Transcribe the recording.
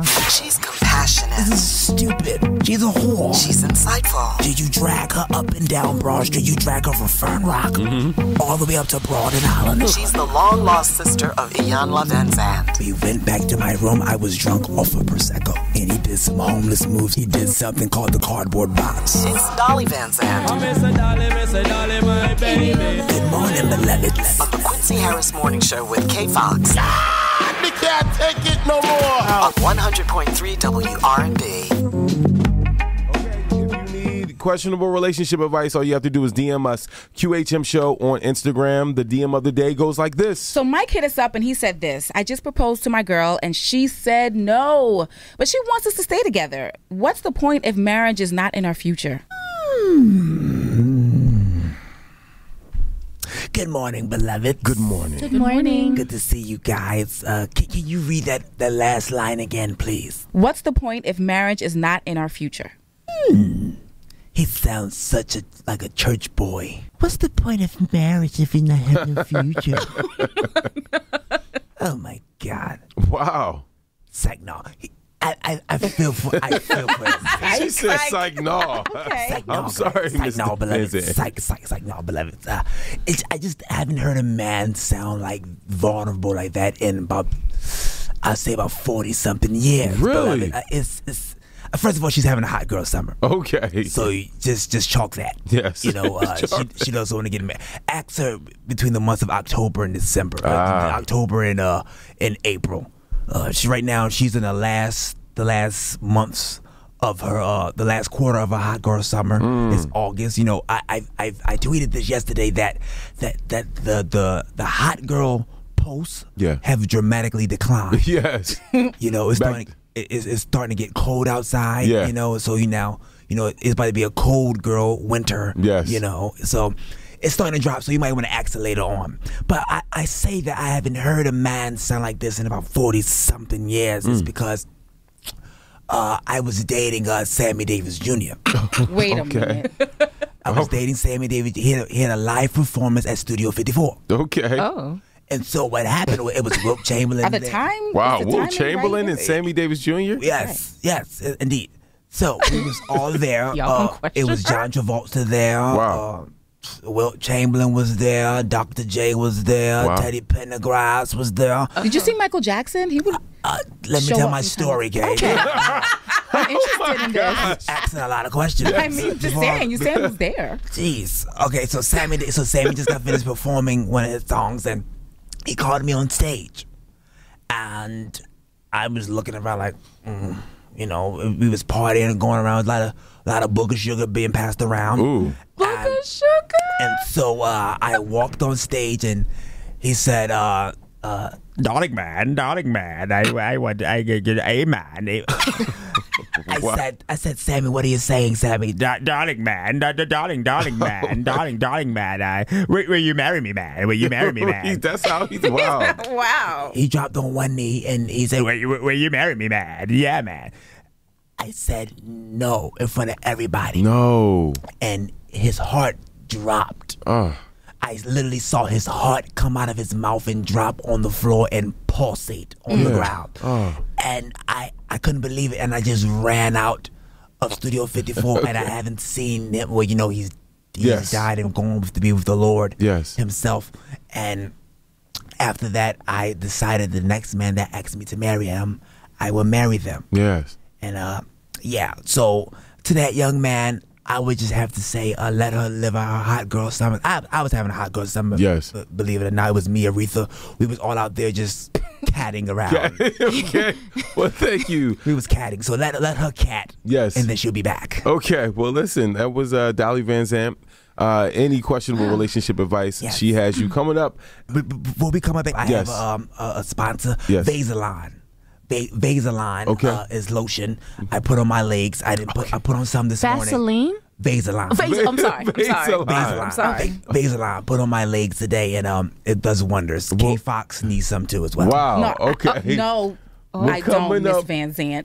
She's compassionate. This is stupid. She's a whore. She's insightful. Did you drag her up and down Broad Street? You drag her from Fern Rock all the way up to Broad and Island? She's the long-lost sister of Iyanla Vanzant. We went back to my room. I was drunk off of Prosecco. And he did some homeless moves. He did something called the cardboard box. She's Dolly Vanzant. Dolly, my baby. Good morning, beloved. On the Quincy Harris Morning Show with K Fox. We can't take it no more. On 100.3 WRB. Okay, if you need questionable relationship advice, all you have to do is DM us, QHM Show on Instagram. The DM of the day goes like this. So Mike hit us up and he said this: I just proposed to my girl and she said no, but she wants us to stay together. What's the point if marriage is not in our future? Good morning, beloved. Good morning. Good morning. Good to see you guys. Can you read that last line again, please? What's the point if marriage is not in our future? He sounds like a church boy. What's the point of marriage if you're not having a future? Oh my God. Wow. Psych, no. I feel for him. She said psych, no. Okay. Psych, no, I'm sorry, psych, no, Mr. beloved. Vanzant. Psych, no, beloved. I just haven't heard a man sound like vulnerable like that in about, I'd say about 40-something years. Really? Beloved. It's first of all, she's having a hot girl summer. Okay. So you just chalk that. Yes. You know, she doesn't want to get married. Ask her between the months of October and December. October and April. She's in the last months of her the last quarter of her hot girl summer. It's August. You know, I tweeted this yesterday that the hot girl posts have dramatically declined. Yes. You know, it's starting to get cold outside. Yeah. You know, so it's about to be a cold girl winter. Yes. You know, so it's starting to drop, so you might want to ask her later on. But I say that I haven't heard a man sound like this in about 40-something years. It's because I was dating Sammy Davis Jr. Wait a minute. I was dating Sammy Davis. He had a live performance at Studio 54. Okay. Oh. And so what happened, it was Wilt Chamberlain. At the time? Wow. Was the Wilt timing Chamberlain right and Sammy Davis Jr.? Yes, indeed. So it was all there. Y'all can It was question John Travolta there. Wow. Wilt Chamberlain was there. Dr. J was there. Wow. Teddy Pendergrass was there. Did you see Michael Jackson? He would. Let me show tell up my sometime. story, Kay. Okay. I'm interested in this. Asking a lot of questions. I mean, just saying. You said it was there. Jeez. Okay, so Sammy just got finished performing one of his songs, and he called me on stage, and I was looking around like, you know, we was partying and going around. A lot of booger sugar being passed around. Ooh. Booger sugar. And so I walked on stage, and he said, "Darling man, I get a man." I said, Sammy, what are you saying, Sammy? Darling man, darling man, will you marry me, man? Will you marry me, man? That's how he's, wow. Wow. He dropped on one knee and he said, will you marry me, man? Yeah, man. I said no in front of everybody. No. And his heart dropped. I literally saw his heart come out of his mouth and drop on the floor and pulsate on the ground. And I couldn't believe it, and I just ran out of Studio 54, and I haven't seen him. Well, you know, he's died and gone to be with the Lord himself. And after that, I decided the next man that asked me to marry him, I will marry them. Yes. And so to that young man, I would just have to say, let her live our hot girl summer. I was having a hot girl summer. Yes. Believe it or not, it was me, Aretha. We was all out there just catting around. Okay. Well, thank you. We was catting. So let her cat. Yes. And then she'll be back. Okay. Well, listen, that was Dolly Vanzant. Any questionable relationship advice, she has you coming up. Before we come up, I have a sponsor, Vaseline. Vaseline is lotion I put on my legs. I put on some this morning. Vaseline? Vaseline. I'm sorry. Vaseline. Put on my legs today, and it does wonders. K Fox needs some too as well. Wow. Okay. No, I don't, Miss Vanzant.